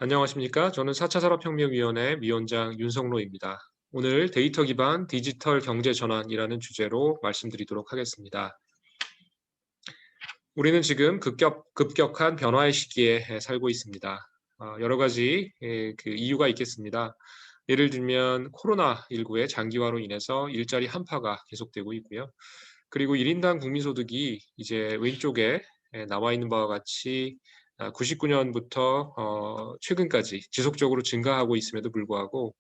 안녕하십니까? 저는 4차 산업혁명위원회 위원장 윤성로입니다. 오늘 데이터 기반 디지털 경제 전환이라는 주제로 말씀드리도록 하겠습니다. 우리는 지금 급격한 변화의 시기에 살고 있습니다. 여러 가지 그 이유가 있겠습니다. 예를 들면 코로나19의 장기화로 인해서 일자리 한파가 계속되고 있고요. 그리고 1인당 국민소득이 이제 왼쪽에 나와 있는 바와 같이 99년부터 최근까지 지속적으로 증가하고 있음에도 불구하고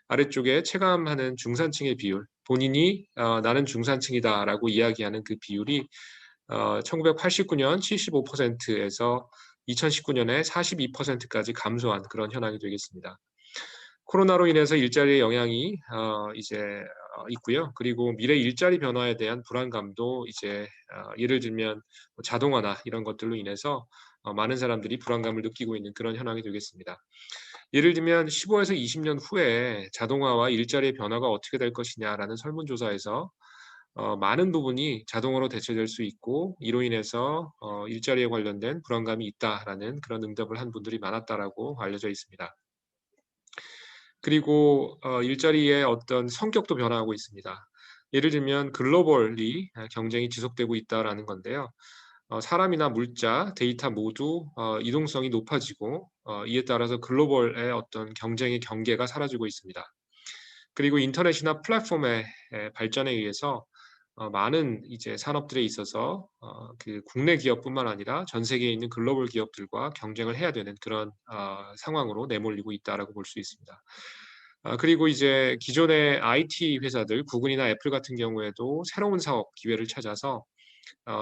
아래쪽에 체감하는 중산층의 비율, 본인이 나는 중산층이다라고 이야기하는 그 비율이 1989년 75%에서 2019년에 42%까지 감소한 그런 현황이 되겠습니다. 코로나로 인해서 일자리의 영향이 이제 있고요. 그리고 미래 일자리 변화에 대한 불안감도 이제 예를 들면 뭐 자동화나 이런 것들로 인해서 많은 사람들이 불안감을 느끼고 있는 그런 현황이 되겠습니다. 예를 들면 15에서 20년 후에 자동화와 일자리의 변화가 어떻게 될 것이냐라는 설문조사에서 많은 부분이 자동화로 대체될 수 있고 이로 인해서 일자리에 관련된 불안감이 있다라는 그런 응답을 한 분들이 많았다라고 알려져 있습니다. 그리고 일자리의 어떤 성격도 변화하고 있습니다. 예를 들면 글로벌리 경쟁이 지속되고 있다라는 건데요. 사람이나 물자, 데이터 모두 이동성이 높아지고 이에 따라서 글로벌의 어떤 경쟁의 경계가 사라지고 있습니다. 그리고 인터넷이나 플랫폼의 발전에 의해서 많은 이제 산업들에 있어서 그 국내 기업뿐만 아니라 전 세계에 있는 글로벌 기업들과 경쟁을 해야 되는 그런 상황으로 내몰리고 있다라고 볼 수 있습니다. 그리고 이제 기존의 IT 회사들, 구글이나 애플 같은 경우에도 새로운 사업 기회를 찾아서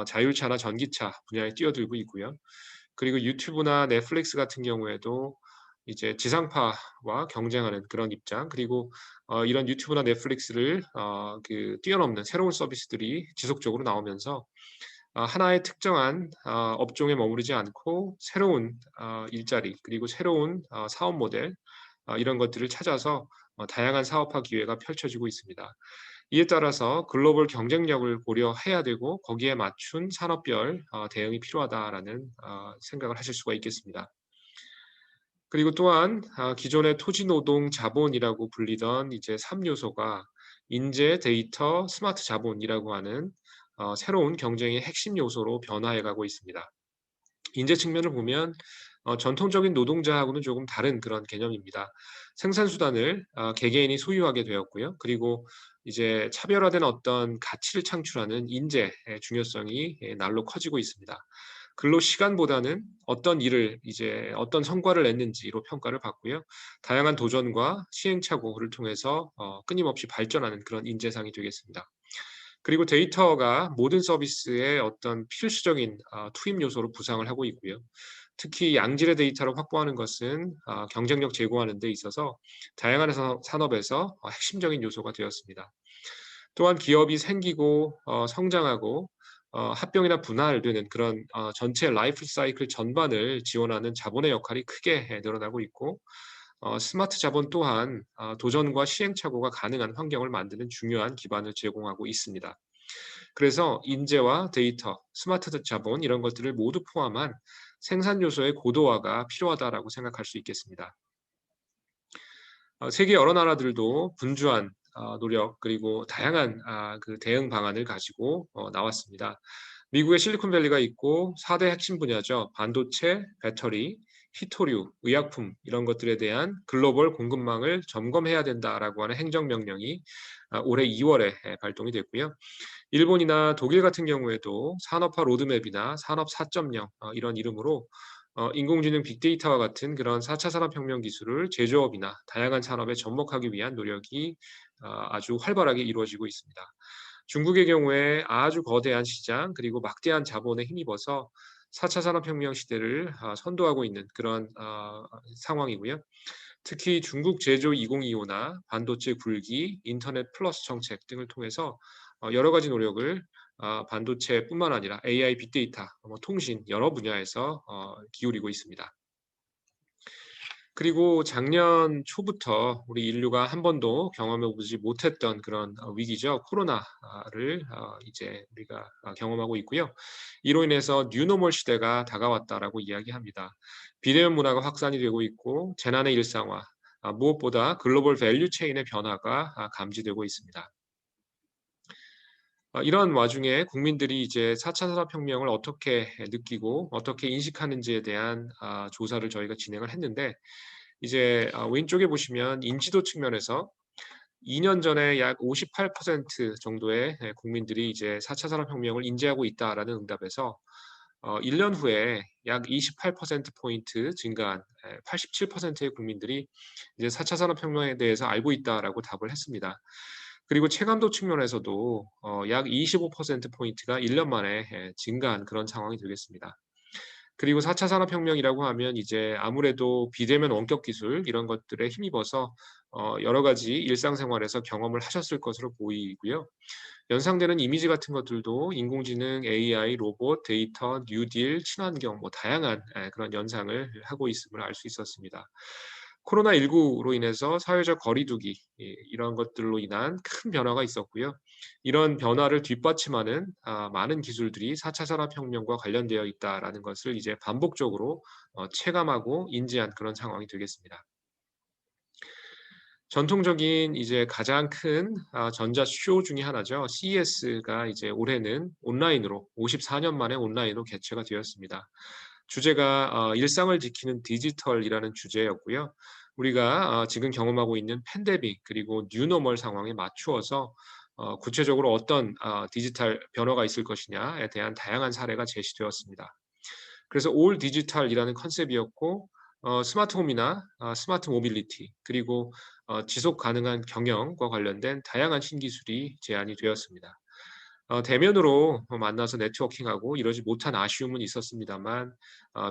자율차나 전기차 분야에 뛰어들고 있고요. 그리고 유튜브나 넷플릭스 같은 경우에도 이제 지상파와 경쟁하는 그런 입장, 그리고 이런 유튜브나 넷플릭스를 그 뛰어넘는 새로운 서비스들이 지속적으로 나오면서 하나의 특정한 업종에 머무르지 않고 새로운 일자리 그리고 새로운 사업 모델 이런 것들을 찾아서 다양한 사업화 기회가 펼쳐지고 있습니다. 이에 따라서 글로벌 경쟁력을 고려해야 되고 거기에 맞춘 산업별 대응이 필요하다라는 생각을 하실 수가 있겠습니다. 그리고 또한 기존의 토지 노동 자본이라고 불리던 이제 3 요소가 인재, 데이터, 스마트 자본이라고 하는 새로운 경쟁의 핵심 요소로 변화해 가고 있습니다. 인재 측면을 보면 전통적인 노동자하고는 조금 다른 그런 개념입니다. 생산 수단을 개개인이 소유하게 되었고요. 그리고 이제 차별화된 어떤 가치를 창출하는 인재의 중요성이 날로 커지고 있습니다. 근로 시간보다는 어떤 일을 이제 어떤 성과를 냈는지로 평가를 받고요. 다양한 도전과 시행착오를 통해서 끊임없이 발전하는 그런 인재상이 되겠습니다. 그리고 데이터가 모든 서비스의 어떤 필수적인 투입 요소로 부상을 하고 있고요. 특히 양질의 데이터를 확보하는 것은 경쟁력 제고하는 데 있어서 다양한 산업에서 핵심적인 요소가 되었습니다. 또한 기업이 생기고 성장하고 합병이나 분할되는 그런 전체 라이프 사이클 전반을 지원하는 자본의 역할이 크게 늘어나고 있고 스마트 자본 또한 도전과 시행착오가 가능한 환경을 만드는 중요한 기반을 제공하고 있습니다. 그래서 인재와 데이터, 스마트 자본 이런 것들을 모두 포함한 생산 요소의 고도화가 필요하다라고 생각할 수 있겠습니다. 세계 여러 나라들도 분주한 노력 그리고 다양한 그 대응 방안을 가지고 나왔습니다. 미국의 실리콘밸리가 있고 4대 핵심 분야죠. 반도체, 배터리, 히토류, 의약품 이런 것들에 대한 글로벌 공급망을 점검해야 된다라고 하는 행정명령이 올해 2월에 발동이 됐고요. 일본이나 독일 같은 경우에도 산업화 로드맵이나 산업 4.0 이런 이름으로 인공지능 빅데이터와 같은 그런 4차 산업혁명 기술을 제조업이나 다양한 산업에 접목하기 위한 노력이 아주 활발하게 이루어지고 있습니다. 중국의 경우에 아주 거대한 시장 그리고 막대한 자본에 힘입어서 4차 산업혁명 시대를 선도하고 있는 그런 상황이고요. 특히 중국 제조 2025나 반도체 굴기, 인터넷 플러스 정책 등을 통해서 여러 가지 노력을 반도체뿐만 아니라 AI, 빅데이터, 통신 여러 분야에서 기울이고 있습니다. 그리고 작년 초부터 우리 인류가 한 번도 경험해 보지 못했던 그런 위기죠. 코로나를 이제 우리가 경험하고 있고요. 이로 인해서 뉴노멀 시대가 다가왔다라고 이야기합니다. 비대면 문화가 확산이 되고 있고 재난의 일상화, 무엇보다 글로벌 밸류 체인의 변화가 감지되고 있습니다. 이런 와중에 국민들이 이제 4차 산업혁명을 어떻게 느끼고 어떻게 인식하는지에 대한 조사를 저희가 진행을 했는데, 이제 왼쪽에 보시면 인지도 측면에서 2년 전에 약 58% 정도의 국민들이 이제 4차 산업혁명을 인지하고 있다라는 응답에서 1년 후에 약 28% 포인트 증가한 87%의 국민들이 이제 4차 산업혁명에 대해서 알고 있다라고 답을 했습니다. 그리고 체감도 측면에서도 약 25% 포인트가 1년 만에 증가한 그런 상황이 되겠습니다. 그리고 4차 산업혁명이라고 하면 이제 아무래도 비대면 원격 기술 이런 것들에 힘입어서 여러 가지 일상생활에서 경험을 하셨을 것으로 보이고요. 연상되는 이미지 같은 것들도 인공지능, AI, 로봇, 데이터, 뉴딜, 친환경 뭐 다양한 그런 연상을 하고 있음을 알 수 있었습니다. 코로나19로 인해서 사회적 거리두기 이런 것들로 인한 큰 변화가 있었고요. 이런 변화를 뒷받침하는 많은 기술들이 4차 산업혁명과 관련되어 있다라는 것을 이제 반복적으로 체감하고 인지한 그런 상황이 되겠습니다. 전통적인 이제 가장 큰 전자 쇼 중에 하나죠. CES가 이제 올해는 온라인으로 54년 만에 온라인으로 개최가 되었습니다. 주제가 일상을 지키는 디지털이라는 주제였고요. 우리가 지금 경험하고 있는 팬데믹 그리고 뉴노멀 상황에 맞추어서 구체적으로 어떤 디지털 변화가 있을 것이냐에 대한 다양한 사례가 제시되었습니다. 그래서 올 디지털이라는 컨셉이었고 스마트홈이나 스마트 모빌리티 그리고 지속 가능한 경영과 관련된 다양한 신기술이 제안이 되었습니다. 대면으로 만나서 네트워킹하고 이러지 못한 아쉬움은 있었습니다만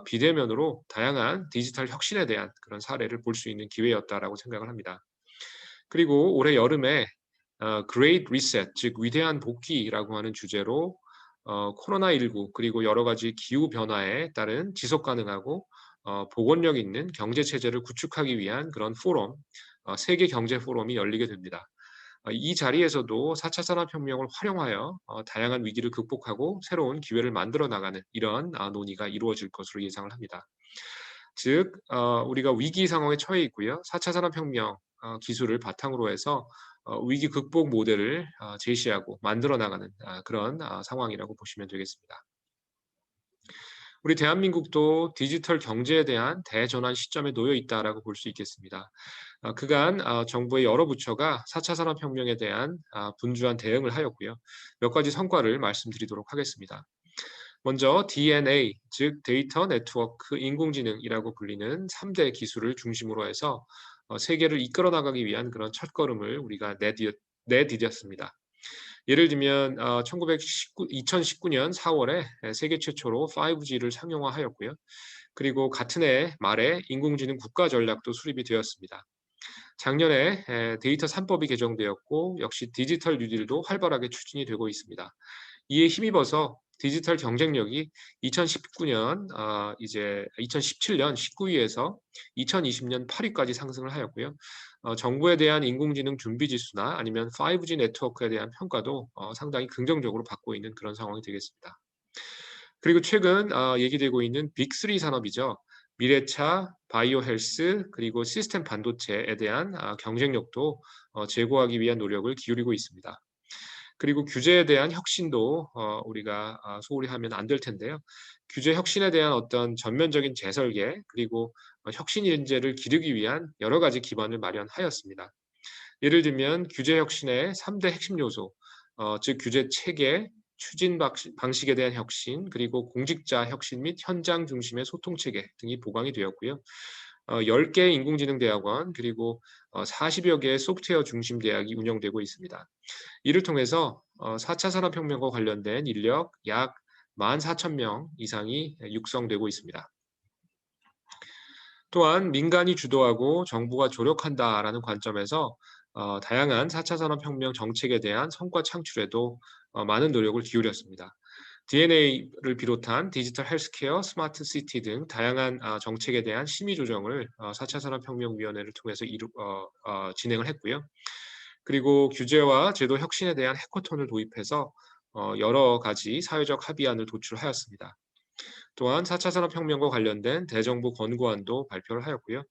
비대면으로 다양한 디지털 혁신에 대한 그런 사례를 볼 수 있는 기회였다라고 생각을 합니다. 그리고 올해 여름에 Great Reset, 즉 위대한 복귀라고 하는 주제로 코로나19 그리고 여러 가지 기후 변화에 따른 지속 가능하고 복원력 있는 경제 체제를 구축하기 위한 그런 포럼, 세계 경제 포럼이 열리게 됩니다. 이 자리에서도 4차 산업혁명을 활용하여 다양한 위기를 극복하고 새로운 기회를 만들어 나가는 이런 논의가 이루어질 것으로 예상을 합니다. 즉 우리가 위기 상황에 처해 있고요. 4차 산업혁명 기술을 바탕으로 해서 위기 극복 모델을 제시하고 만들어 나가는 그런 상황이라고 보시면 되겠습니다. 우리 대한민국도 디지털 경제에 대한 대전환 시점에 놓여 있다라고 볼 수 있겠습니다. 그간 정부의 여러 부처가 4차 산업혁명에 대한 분주한 대응을 하였고요. 몇 가지 성과를 말씀드리도록 하겠습니다. 먼저 DNA, 즉 데이터 네트워크 인공지능이라고 불리는 3대 기술을 중심으로 해서 세계를 이끌어 나가기 위한 그런 첫걸음을 우리가 내디뎠습니다. 예를 들면 2019년 4월에 세계 최초로 5G를 상용화하였고요. 그리고 같은 해 말에 인공지능 국가 전략도 수립이 되었습니다. 작년에 데이터 3법이 개정되었고 역시 디지털 뉴딜도 활발하게 추진이 되고 있습니다. 이에 힘입어서 디지털 경쟁력이 2019년 이제 2017년 19위에서 2020년 8위까지 상승을 하였고요. 정부에 대한 인공지능 준비 지수나 아니면 5G 네트워크에 대한 평가도 상당히 긍정적으로 받고 있는 그런 상황이 되겠습니다. 그리고 최근 얘기되고 있는 빅3 산업이죠. 미래차, 바이오 헬스, 그리고 시스템 반도체에 대한 경쟁력도 제고하기 위한 노력을 기울이고 있습니다. 그리고 규제에 대한 혁신도 우리가 소홀히 하면 안 될 텐데요. 규제 혁신에 대한 어떤 전면적인 재설계 그리고 혁신 인재를 기르기 위한 여러 가지 기반을 마련하였습니다. 예를 들면 규제 혁신의 3대 핵심 요소, 즉 규제 체계, 추진 방식에 대한 혁신, 그리고 공직자 혁신 및 현장 중심의 소통 체계 등이 보강이 되었고요. 10개 인공지능 대학원 그리고 40여 개의 소프트웨어 중심 대학이 운영되고 있습니다. 이를 통해서 4차 산업혁명과 관련된 인력 약 14,000명 이상이 육성되고 있습니다. 또한 민간이 주도하고 정부가 조력한다라는 관점에서 다양한 4차 산업혁명 정책에 대한 성과 창출에도 많은 노력을 기울였습니다. DNA를 비롯한 디지털 헬스케어, 스마트 시티 등 다양한 정책에 대한 심의 조정을 4차 산업혁명위원회를 통해서 진행을 했고요. 그리고 규제와 제도 혁신에 대한 해커톤을 도입해서 여러 가지 사회적 합의안을 도출하였습니다. 또한 4차 산업혁명과 관련된 대정부 권고안도 발표를 하였고요.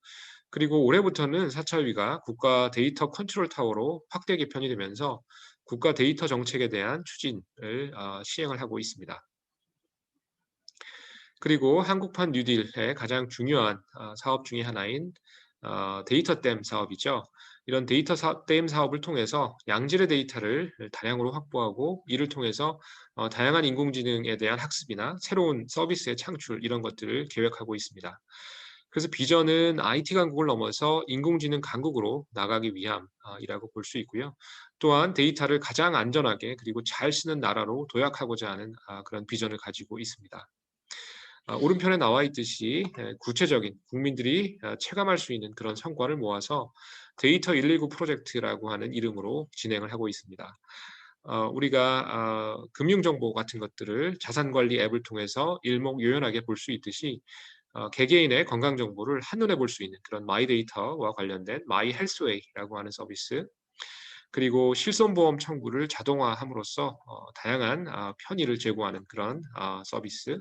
그리고 올해부터는 4차위가 국가 데이터 컨트롤 타워로 확대 개편이 되면서 국가 데이터 정책에 대한 추진을 시행을 하고 있습니다. 그리고 한국판 뉴딜의 가장 중요한 사업 중의 하나인 데이터 댐 사업이죠. 이런 데이터 댐 사업을 통해서 양질의 데이터를 다량으로 확보하고 이를 통해서 다양한 인공지능에 대한 학습이나 새로운 서비스의 창출 이런 것들을 계획하고 있습니다. 그래서 비전은 IT 강국을 넘어서 인공지능 강국으로 나가기 위함이라고 볼 수 있고요. 또한 데이터를 가장 안전하게 그리고 잘 쓰는 나라로 도약하고자 하는 그런 비전을 가지고 있습니다. 오른편에 나와 있듯이 구체적인 국민들이 체감할 수 있는 그런 성과를 모아서 데이터 119 프로젝트라고 하는 이름으로 진행을 하고 있습니다. 우리가 금융정보 같은 것들을 자산관리 앱을 통해서 일목요연하게 볼 수 있듯이 개개인의 건강정보를 한눈에 볼 수 있는 그런 마이데이터와 관련된 마이헬스웨이라고 하는 서비스, 그리고 실손보험 청구를 자동화함으로써 다양한 편의를 제공하는 그런 서비스,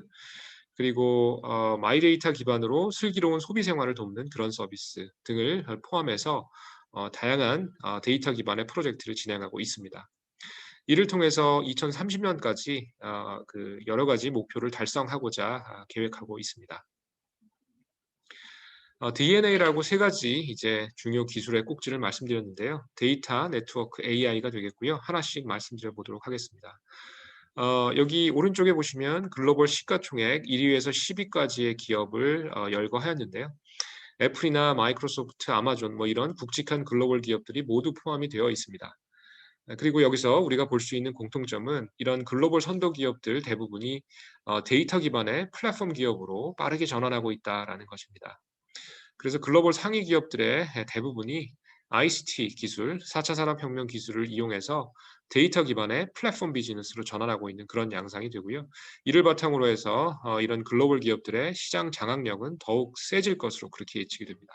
그리고 마이데이터 기반으로 슬기로운 소비 생활을 돕는 그런 서비스 등을 포함해서 다양한 데이터 기반의 프로젝트를 진행하고 있습니다. 이를 통해서 2030년까지 그 여러 가지 목표를 달성하고자 계획하고 있습니다. DNA라고 세 가지 이제 중요 기술의 꼭지를 말씀드렸는데요. 데이터, 네트워크, AI가 되겠고요. 하나씩 말씀드려 보도록 하겠습니다. 여기 오른쪽에 보시면 글로벌 시가총액 1위에서 10위까지의 기업을 열거하였는데요. 애플이나 마이크로소프트, 아마존 뭐 이런 굵직한 글로벌 기업들이 모두 포함이 되어 있습니다. 그리고 여기서 우리가 볼 수 있는 공통점은 이런 글로벌 선도 기업들 대부분이 데이터 기반의 플랫폼 기업으로 빠르게 전환하고 있다라는 것입니다. 그래서 글로벌 상위 기업들의 대부분이 ICT 기술, 4차 산업혁명 기술을 이용해서 데이터 기반의 플랫폼 비즈니스로 전환하고 있는 그런 양상이 되고요. 이를 바탕으로 해서 이런 글로벌 기업들의 시장 장악력은 더욱 세질 것으로 그렇게 예측이 됩니다.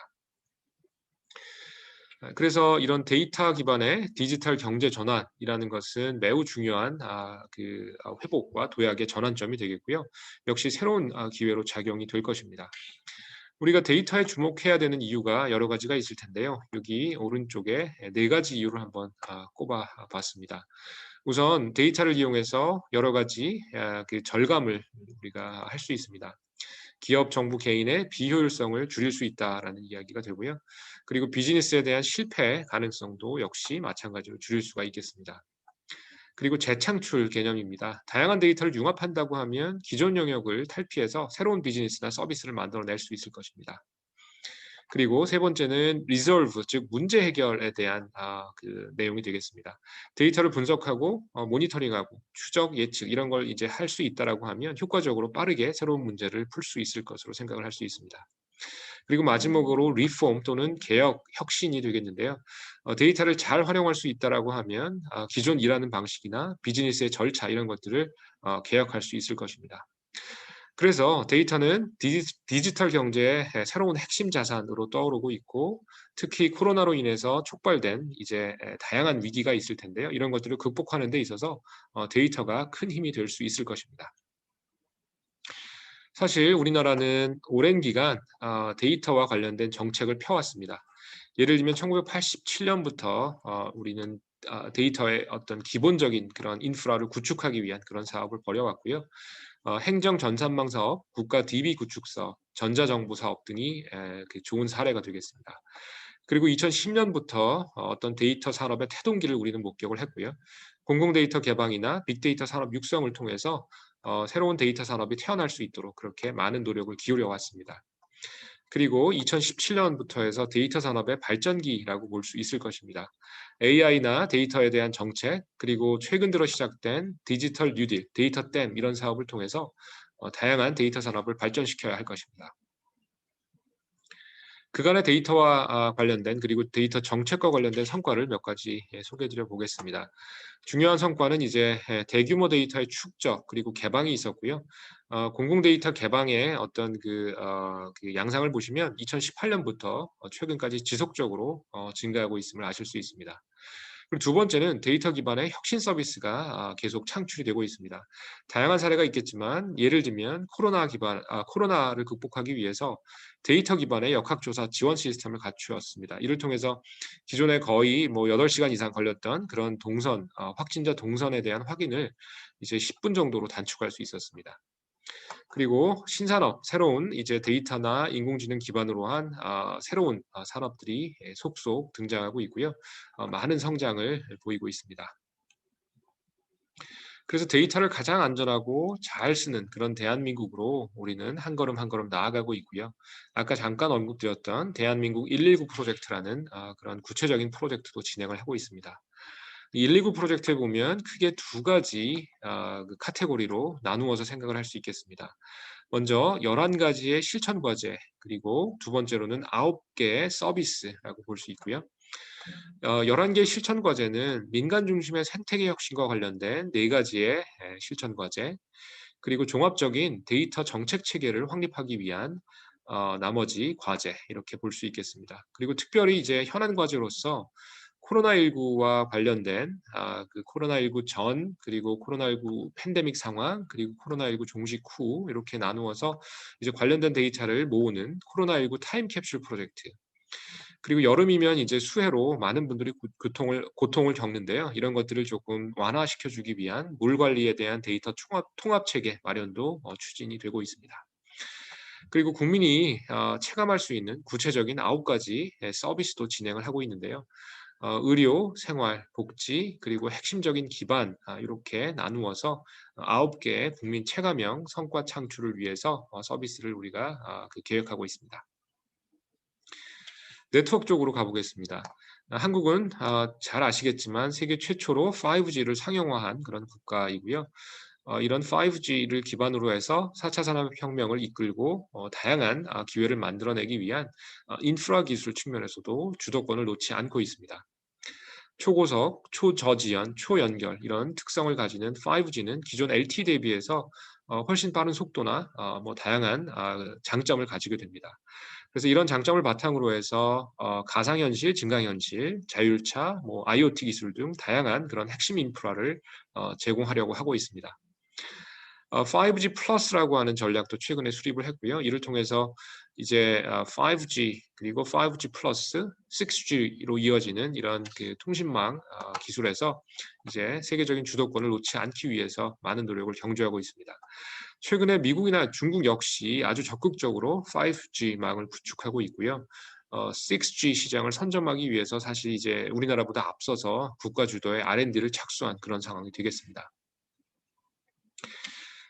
그래서 이런 데이터 기반의 디지털 경제 전환이라는 것은 매우 중요한 회복과 도약의 전환점이 되겠고요. 역시 새로운 기회로 작용이 될 것입니다. 우리가 데이터에 주목해야 되는 이유가 여러 가지가 있을 텐데요. 여기 오른쪽에 네 가지 이유를 한번 꼽아 봤습니다. 우선 데이터를 이용해서 여러 가지 그 절감을 우리가 할 수 있습니다. 기업, 정부, 개인의 비효율성을 줄일 수 있다라는 이야기가 되고요. 그리고 비즈니스에 대한 실패 가능성도 역시 마찬가지로 줄일 수가 있겠습니다. 그리고 재창출 개념입니다. 다양한 데이터를 융합한다고 하면 기존 영역을 탈피해서 새로운 비즈니스나 서비스를 만들어낼 수 있을 것입니다. 그리고 세 번째는 resolve, 즉 문제 해결에 대한 그 내용이 되겠습니다. 데이터를 분석하고 모니터링하고 추적, 예측 이런 걸 이제 할 수 있다라고 하면 효과적으로 빠르게 새로운 문제를 풀 수 있을 것으로 생각을 할 수 있습니다. 그리고 마지막으로 리폼 또는 개혁, 혁신이 되겠는데요. 데이터를 잘 활용할 수 있다라고 하면 기존 일하는 방식이나 비즈니스의 절차 이런 것들을 개혁할 수 있을 것입니다. 그래서 데이터는 디지털 경제의 새로운 핵심 자산으로 떠오르고 있고 특히 코로나로 인해서 촉발된 이제 다양한 위기가 있을 텐데요. 이런 것들을 극복하는 데 있어서 데이터가 큰 힘이 될 수 있을 것입니다. 사실 우리나라는 오랜 기간 데이터와 관련된 정책을 펴왔습니다. 예를 들면 1987년부터 우리는 데이터의 어떤 기본적인 그런 인프라를 구축하기 위한 그런 사업을 벌여왔고요. 행정 전산망 사업, 국가 DB 구축 사업, 전자정부 사업 등이 그 좋은 사례가 되겠습니다. 그리고 2010년부터 어떤 데이터 산업의 태동기를 우리는 목격을 했고요. 공공 데이터 개방이나 빅데이터 산업 육성을 통해서 새로운 데이터 산업이 태어날 수 있도록 그렇게 많은 노력을 기울여 왔습니다. 그리고 2017년부터 해서 데이터 산업의 발전기라고 볼 수 있을 것입니다. AI나 데이터에 대한 정책, 그리고 최근 들어 시작된 디지털 뉴딜, 데이터 댐 이런 사업을 통해서 다양한 데이터 산업을 발전시켜야 할 것입니다. 그간의 데이터와 관련된 그리고 데이터 정책과 관련된 성과를 몇 가지 소개해 드려 보겠습니다. 중요한 성과는 이제 대규모 데이터의 축적 그리고 개방이 있었고요. 공공 데이터 개방의 어떤 그 양상을 보시면 2018년부터 최근까지 지속적으로 증가하고 있음을 아실 수 있습니다. 그리고 두 번째는 데이터 기반의 혁신 서비스가 계속 창출이 되고 있습니다. 다양한 사례가 있겠지만 예를 들면 코로나를 극복하기 위해서 데이터 기반의 역학조사 지원 시스템을 갖추었습니다. 이를 통해서 기존에 거의 뭐 8시간 이상 걸렸던 그런 확진자 동선에 대한 확인을 이제 10분 정도로 단축할 수 있었습니다. 그리고 신산업, 새로운 이제 데이터나 인공지능 기반으로 한 새로운 산업들이 속속 등장하고 있고요. 많은 성장을 보이고 있습니다. 그래서 데이터를 가장 안전하고 잘 쓰는 그런 대한민국으로 우리는 한 걸음 한 걸음 나아가고 있고요. 아까 잠깐 언급드렸던 대한민국 119 프로젝트라는 그런 구체적인 프로젝트도 진행을 하고 있습니다. 119 프로젝트에 보면 크게 두 가지 그 카테고리로 나누어서 생각을 할 수 있겠습니다. 먼저 11가지의 실천 과제, 그리고 두 번째로는 9개의 서비스라고 볼 수 있고요. 11개의 실천 과제는 민간 중심의 생태계 혁신과 관련된 4가지의 실천 과제, 그리고 종합적인 데이터 정책 체계를 확립하기 위한 나머지 과제, 이렇게 볼 수 있겠습니다. 그리고 특별히 이제 현안 과제로서 코로나19와 관련된 그 코로나19 전, 그리고 코로나19 팬데믹 상황, 그리고 코로나19 종식 후 이렇게 나누어서 이제 관련된 데이터를 모으는 코로나19 타임캡슐 프로젝트. 그리고 여름이면 이제 수해로 많은 분들이 고통을 겪는데요. 이런 것들을 조금 완화시켜 주기 위한 물 관리에 대한 데이터 통합 체계 마련도 추진이 되고 있습니다. 그리고 국민이 체감할 수 있는 구체적인 9가지 서비스도 진행을 하고 있는데요. 의료, 생활, 복지, 그리고 핵심적인 기반, 이렇게 나누어서 9개의 국민 체감형 성과 창출을 위해서 서비스를 우리가 계획하고 있습니다. 네트워크 쪽으로 가보겠습니다. 한국은 잘 아시겠지만 세계 최초로 5G를 상용화한 그런 국가이고요. 이런 5G를 기반으로 해서 4차 산업혁명을 이끌고 다양한 기회를 만들어내기 위한 인프라 기술 측면에서도 주도권을 놓지 않고 있습니다. 초고속, 초저지연, 초연결 이런 특성을 가지는 5G는 기존 LTE 대비해서 훨씬 빠른 속도나 뭐 다양한 장점을 가지게 됩니다. 그래서 이런 장점을 바탕으로 해서 가상현실, 증강현실, 자율차, 뭐 IoT 기술 등 다양한 그런 핵심 인프라를 제공하려고 하고 있습니다. 5G 플러스라고 하는 전략도 최근에 수립을 했고요. 이를 통해서 이제 5G 그리고 5G 플러스 6G로 이어지는 이런 그 통신망 기술에서 이제 세계적인 주도권을 놓지 않기 위해서 많은 노력을 경주하고 있습니다. 최근에 미국이나 중국 역시 아주 적극적으로 5G망을 구축하고 있고요. 6G 시장을 선점하기 위해서 사실 이제 우리나라보다 앞서서 국가 주도의 R&D를 착수한 그런 상황이 되겠습니다.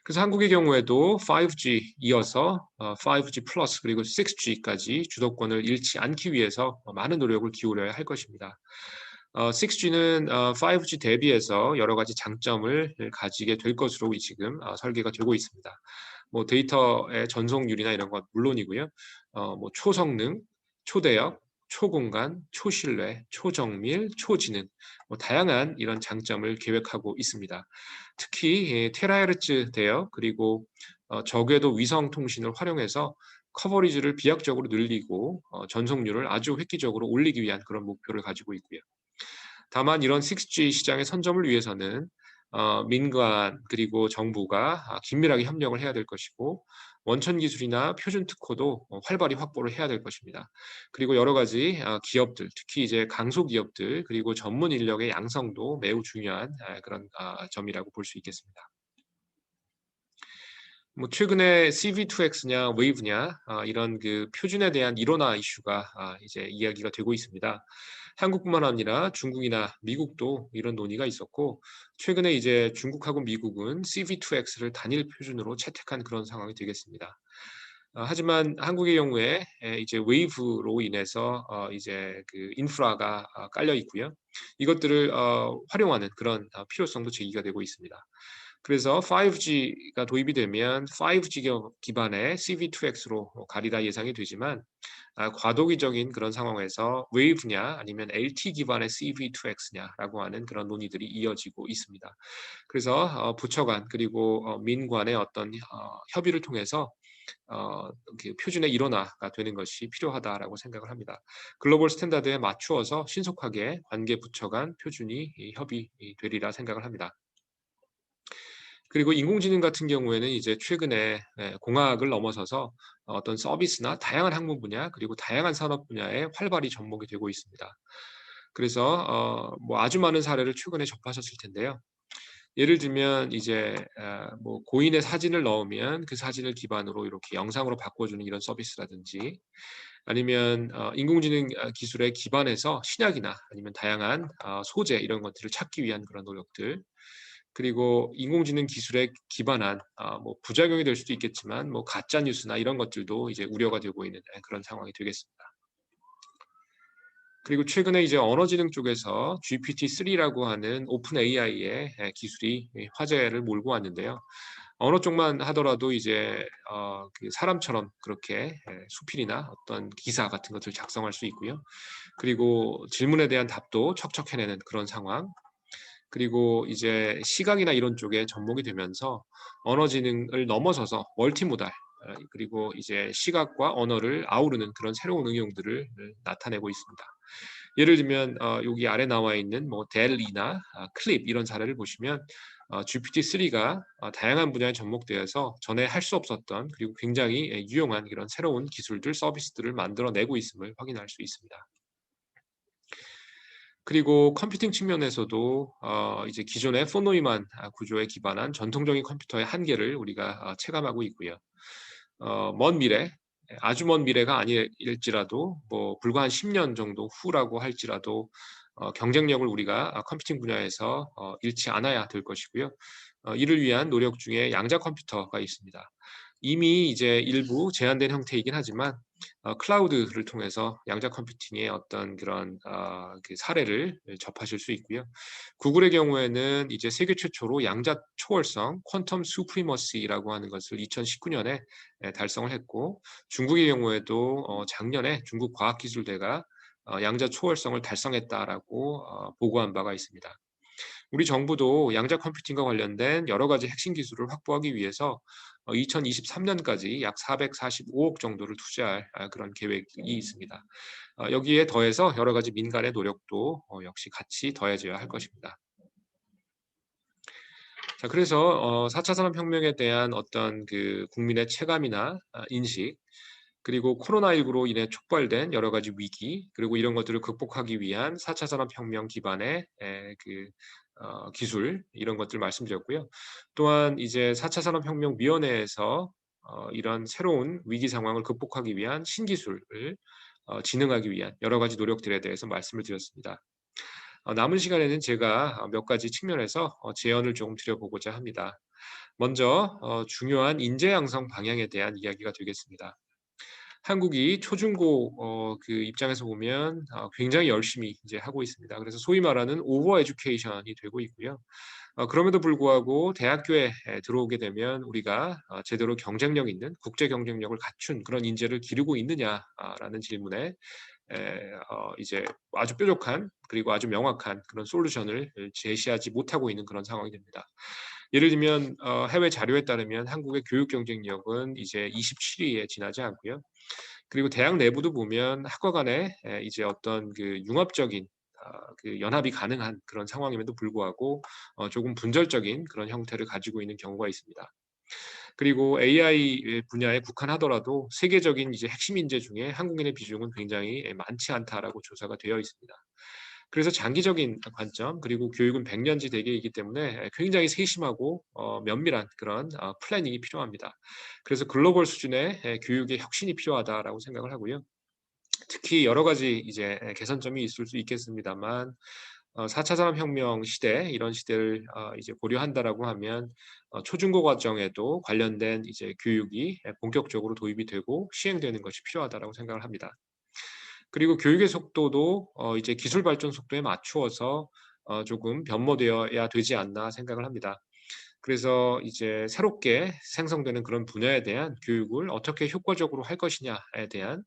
그래서 한국의 경우에도 5G 이어서 5G 플러스 그리고 6G까지 주도권을 잃지 않기 위해서 많은 노력을 기울여야 할 것입니다. 6G는 5G 대비해서 여러 가지 장점을 가지게 될 것으로 지금 설계가 되고 있습니다. 뭐 데이터의 전송률이나 이런 것 물론이고요. 뭐 초성능, 초대역, 초공간, 초신뢰, 초정밀, 초지능, 뭐 다양한 이런 장점을 계획하고 있습니다. 특히 테라헤르츠 대역 그리고 저궤도 위성 통신을 활용해서 커버리지를 비약적으로 늘리고 전송률을 아주 획기적으로 올리기 위한 그런 목표를 가지고 있고요. 다만 이런 6G 시장의 선점을 위해서는 민간 그리고 정부가 긴밀하게 협력을 해야 될 것이고 원천 기술이나 표준 특허도 활발히 확보를 해야 될 것입니다. 그리고 여러 가지 기업들, 특히 이제 강소 기업들 그리고 전문 인력의 양성도 매우 중요한 그런 점이라고 볼 수 있겠습니다. 뭐 최근에 CV2X냐 웨이브냐 이런 그 표준에 대한 일원화 이슈가 이제 이야기가 되고 있습니다. 한국뿐만 아니라 중국이나 미국도 이런 논의가 있었고 최근에 이제 중국하고 미국은 CV2X를 단일 표준으로 채택한 그런 상황이 되겠습니다. 하지만 한국의 경우에 이제 웨이브로 인해서 이제 그 인프라가 깔려 있고요. 이것들을 활용하는 그런 필요성도 제기가 되고 있습니다. 그래서 5G가 도입이 되면 5G 기반의 CV2X로 가리라 예상이 되지만 과도기적인 그런 상황에서 웨이브냐 아니면 LT 기반의 CV2X냐라고 하는 그런 논의들이 이어지고 있습니다. 그래서 부처 간 그리고 민 간의 어떤 협의를 통해서 그 표준의 일원화가 되는 것이 필요하다라고 생각을 합니다. 글로벌 스탠다드에 맞추어서 신속하게 관계 부처 간 표준이 협의되리라 생각을 합니다. 그리고 인공지능 같은 경우에는 이제 최근에 공학을 넘어서서 어떤 서비스나 다양한 학문 분야 그리고 다양한 산업 분야에 활발히 접목이 되고 있습니다. 그래서 뭐 아주 많은 사례를 최근에 접하셨을 텐데요. 예를 들면 이제 뭐 고인의 사진을 넣으면 그 사진을 기반으로 이렇게 영상으로 바꿔주는 이런 서비스라든지 아니면 인공지능 기술에 기반해서 신약이나 아니면 다양한 소재 이런 것들을 찾기 위한 그런 노력들 그리고 인공지능 기술에 기반한 뭐 부작용이 될 수도 있겠지만 뭐 가짜 뉴스나 이런 것들도 이제 우려가 되고 있는 그런 상황이 되겠습니다. 그리고 최근에 이제 언어지능 쪽에서 GPT-3라고 하는 오픈 AI의 기술이 화제를 몰고 왔는데요. 언어 쪽만 하더라도 이제 그 사람처럼 그렇게 수필이나 어떤 기사 같은 것들을 작성할 수 있고요. 그리고 질문에 대한 답도 척척 해내는 그런 상황. 그리고 이제 시각이나 이런 쪽에 접목이 되면서 언어지능을 넘어서서 멀티모달 그리고 이제 시각과 언어를 아우르는 그런 새로운 응용들을 나타내고 있습니다. 예를 들면 여기 아래 나와 있는 뭐 델이나 클립 이런 사례를 보시면 GPT-3가 다양한 분야에 접목되어서 전에 할 수 없었던 그리고 굉장히 유용한 이런 새로운 기술들, 서비스들을 만들어내고 있음을 확인할 수 있습니다. 그리고 컴퓨팅 측면에서도 이제 기존의 포노이만 구조에 기반한 전통적인 컴퓨터의 한계를 우리가 체감하고 있고요. 먼 미래, 아주 먼 미래가 아닐지라도 뭐 불과 한 10년 정도 후라고 할지라도 경쟁력을 우리가 컴퓨팅 분야에서 잃지 않아야 될 것이고요. 이를 위한 노력 중에 양자 컴퓨터가 있습니다. 이미 이제 일부 제한된 형태이긴 하지만 클라우드를 통해서 양자 컴퓨팅의 어떤 그런 그 사례를 접하실 수 있고요. 구글의 경우에는 이제 세계 최초로 양자 초월성 퀀텀 수프리머시라고 하는 것을 2019년에 달성을 했고 중국의 경우에도 작년에 중국 과학기술대가 양자 초월성을 달성했다라고 보고한 바가 있습니다. 우리 정부도 양자 컴퓨팅과 관련된 여러 가지 핵심 기술을 확보하기 위해서 2023년까지 약 445억 정도를 투자할 그런 계획이 있습니다. 여기에 더해서 여러 가지 민간의 노력도 역시 같이 더해져야 할 것입니다. 자, 그래서 4차 산업혁명에 대한 어떤 그 국민의 체감이나 인식, 그리고 코로나19로 인해 촉발된 여러 가지 위기, 그리고 이런 것들을 극복하기 위한 4차 산업혁명 기반의 그 기술 이런 것들 말씀드렸고요. 또한 이제 4차 산업혁명위원회에서 이런 새로운 위기 상황을 극복하기 위한 신기술을 진흥하기 위한 여러 가지 노력들에 대해서 말씀을 드렸습니다. 남은 시간에는 제가 몇 가지 측면에서 제언을 조금 드려보고자 합니다. 먼저 중요한 인재 양성 방향에 대한 이야기가 되겠습니다. 한국이 초중고 그 입장에서 보면 굉장히 열심히 이제 하고 있습니다. 그래서 소위 말하는 오버 에듀케이션이 되고 있고요. 그럼에도 불구하고 대학교에 들어오게 되면 우리가 제대로 경쟁력 있는 국제 경쟁력을 갖춘 그런 인재를 기르고 있느냐라는 질문에 이제 아주 뾰족한 그리고 아주 명확한 그런 솔루션을 제시하지 못하고 있는 그런 상황이 됩니다. 예를 들면 해외 자료에 따르면 한국의 교육 경쟁력은 이제 27위에 지나지 않고요. 그리고 대학 내부도 보면 학과 간에 이제 어떤 그 융합적인 그 연합이 가능한 그런 상황임에도 불구하고 조금 분절적인 그런 형태를 가지고 있는 경우가 있습니다. 그리고 AI 분야에 국한하더라도 세계적인 이제 핵심 인재 중에 한국인의 비중은 굉장히 많지 않다라고 조사가 되어 있습니다. 그래서 장기적인 관점 그리고 교육은 백년지 대계이기 때문에 굉장히 세심하고 면밀한 그런 플래닝이 필요합니다. 그래서 글로벌 수준의 교육의 혁신이 필요하다라고 생각을 하고요. 특히 여러 가지 이제 개선점이 있을 수 있겠습니다만 4차 산업혁명 시대 이런 시대를 이제 고려한다라고 하면 초중고 과정에도 관련된 이제 교육이 본격적으로 도입이 되고 시행되는 것이 필요하다라고 생각을 합니다. 그리고 교육의 속도도 이제 기술 발전 속도에 맞추어서 조금 변모되어야 되지 않나 생각을 합니다. 그래서 이제 새롭게 생성되는 그런 분야에 대한 교육을 어떻게 효과적으로 할 것이냐에 대한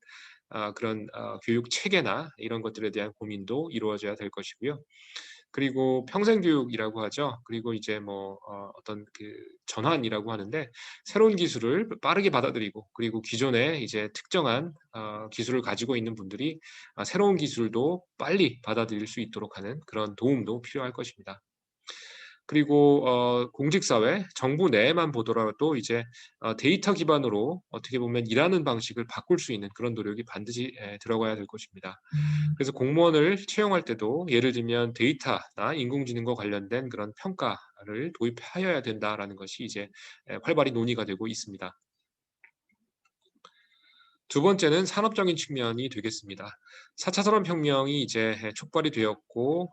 그런 교육 체계나 이런 것들에 대한 고민도 이루어져야 될 것이고요. 그리고 평생 교육이라고 하죠. 그리고 이제 뭐 어떤 그 전환이라고 하는데 새로운 기술을 빠르게 받아들이고 그리고 기존에 이제 특정한 기술을 가지고 있는 분들이 새로운 기술도 빨리 받아들일 수 있도록 하는 그런 도움도 필요할 것입니다. 그리고 공직사회, 정부 내에만 보더라도 이제 데이터 기반으로 어떻게 보면 일하는 방식을 바꿀 수 있는 그런 노력이 반드시 들어가야 될 것입니다. 그래서 공무원을 채용할 때도 예를 들면 데이터나 인공지능과 관련된 그런 평가를 도입하여야 된다라는 것이 이제 활발히 논의가 되고 있습니다. 두 번째는 산업적인 측면이 되겠습니다. 4차 산업혁명이 이제 촉발이 되었고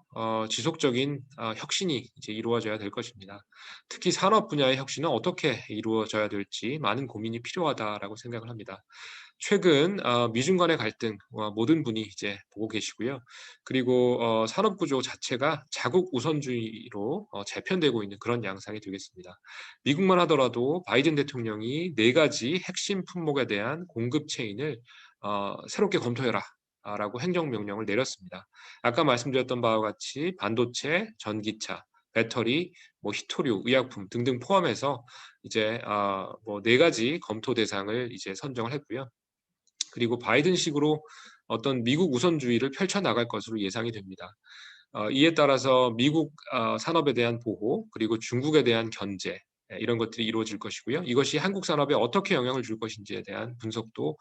지속적인 혁신이 이제 이루어져야 될 것입니다. 특히 산업 분야의 혁신은 어떻게 이루어져야 될지 많은 고민이 필요하다라고 생각을 합니다. 최근 미중 간의 갈등 모든 분이 이제 보고 계시고요. 그리고 산업 구조 자체가 자국 우선주의로 재편되고 있는 그런 양상이 되겠습니다. 미국만 하더라도 바이든 대통령이 네 가지 핵심 품목에 대한 공급 체인을 새롭게 검토해라. 라고 행정명령을 내렸습니다. 아까 말씀드렸던 바와 같이 반도체, 전기차, 배터리, 뭐 희토류, 의약품 등등 포함해서 이제 뭐 네 가지 검토 대상을 이제 선정을 했고요. 그리고 바이든식으로 어떤 미국 우선주의를 펼쳐 나갈 것으로 예상이 됩니다. 이에 따라서 미국 산업에 대한 보호 그리고 중국에 대한 견제 이런 것들이 이루어질 것이고요. 이것이 한국 산업에 어떻게 영향을 줄 것인지에 대한 분석도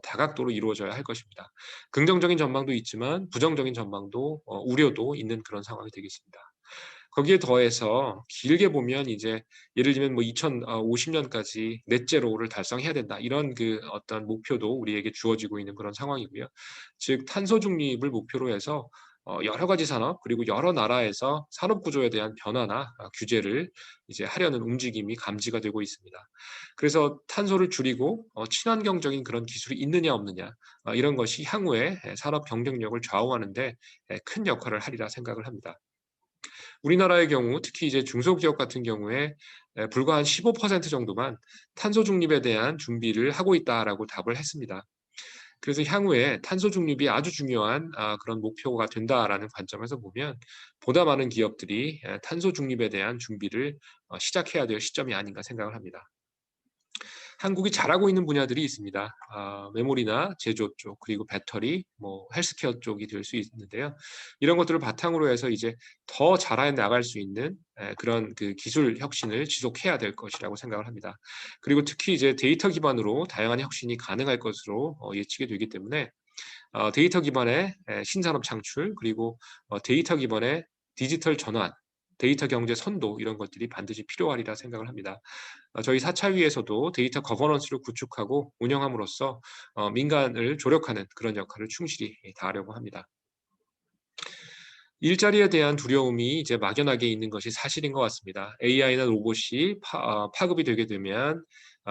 다각도로 이루어져야 할 것입니다. 긍정적인 전망도 있지만 부정적인 전망도 우려도 있는 그런 상황이 되겠습니다. 거기에 더해서 길게 보면 이제 예를 들면 뭐 2050년까지 넷제로를 달성해야 된다. 이런 그 어떤 목표도 우리에게 주어지고 있는 그런 상황이고요. 즉 탄소 중립을 목표로 해서 여러 가지 산업 그리고 여러 나라에서 산업 구조에 대한 변화나 규제를 이제 하려는 움직임이 감지가 되고 있습니다. 그래서 탄소를 줄이고 친환경적인 그런 기술이 있느냐 없느냐 이런 것이 향후에 산업 경쟁력을 좌우하는 데 큰 역할을 하리라 생각을 합니다. 우리나라의 경우 특히 이제 중소기업 같은 경우에 불과 한 15% 정도만 탄소 중립에 대한 준비를 하고 있다라고 답을 했습니다. 그래서 향후에 탄소 중립이 아주 중요한 그런 목표가 된다라는 관점에서 보면 보다 많은 기업들이 탄소 중립에 대한 준비를 시작해야 될 시점이 아닌가 생각을 합니다. 한국이 잘하고 있는 분야들이 있습니다. 메모리나 제조 쪽, 그리고 배터리, 뭐 헬스케어 쪽이 될 수 있는데요. 이런 것들을 바탕으로 해서 이제 더 잘해 나갈 수 있는 그런 그 기술 혁신을 지속해야 될 것이라고 생각을 합니다. 그리고 특히 이제 데이터 기반으로 다양한 혁신이 가능할 것으로 예측이 되기 때문에 데이터 기반의 신산업 창출 그리고 데이터 기반의 디지털 전환, 데이터 경제 선도 이런 것들이 반드시 필요하리라 생각을 합니다. 저희 사차위에서도 데이터 거버넌스를 구축하고 운영함으로써 민간을 조력하는 그런 역할을 충실히 다하려고 합니다. 일자리에 대한 두려움이 이제 막연하게 있는 것이 사실인 것 같습니다. AI나 로봇이 파급이 되게 되면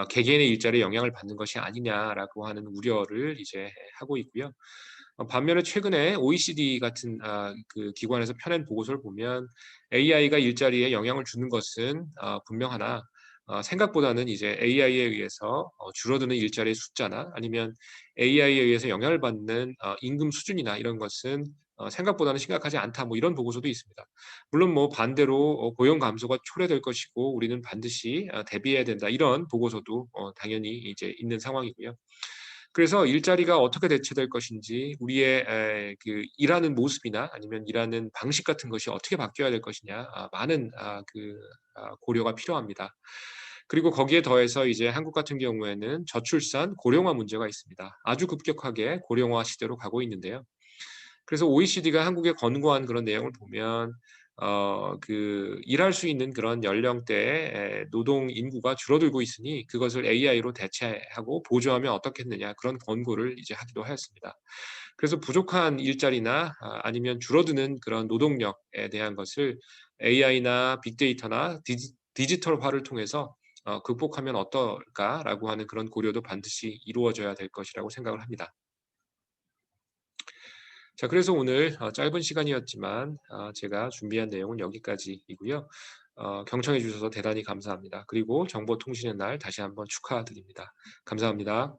개개인의 일자리에 영향을 받는 것이 아니냐라고 하는 우려를 이제 하고 있고요. 반면에 최근에 OECD 같은 그 기관에서 펴낸 보고서를 보면 AI가 일자리에 영향을 주는 것은 분명하나 생각보다는 이제 AI에 의해서 줄어드는 일자리의 숫자나 아니면 AI에 의해서 영향을 받는 임금 수준이나 이런 것은 생각보다는 심각하지 않다. 뭐 이런 보고서도 있습니다. 물론 뭐 반대로 고용 감소가 초래될 것이고 우리는 반드시 대비해야 된다. 이런 보고서도 당연히 이제 있는 상황이고요. 그래서 일자리가 어떻게 대체될 것인지 우리의 그 일하는 모습이나 아니면 일하는 방식 같은 것이 어떻게 바뀌어야 될 것이냐 많은 고려가 필요합니다. 그리고 거기에 더해서 이제 한국 같은 경우에는 저출산 고령화 문제가 있습니다. 아주 급격하게 고령화 시대로 가고 있는데요. 그래서 OECD가 한국에 권고한 그런 내용을 보면 그 일할 수 있는 그런 연령대의 노동 인구가 줄어들고 있으니 그것을 AI로 대체하고 보조하면 어떻겠느냐 그런 권고를 이제 하기도 하였습니다. 그래서 부족한 일자리나 아니면 줄어드는 그런 노동력에 대한 것을 AI나 빅데이터나 디지털화를 통해서 극복하면 어떨까라고 하는 그런 고려도 반드시 이루어져야 될 것이라고 생각을 합니다. 자, 그래서 오늘 짧은 시간이었지만 제가 준비한 내용은 여기까지이고요. 경청해 주셔서 대단히 감사합니다. 그리고 정보통신의 날 다시 한번 축하드립니다. 감사합니다.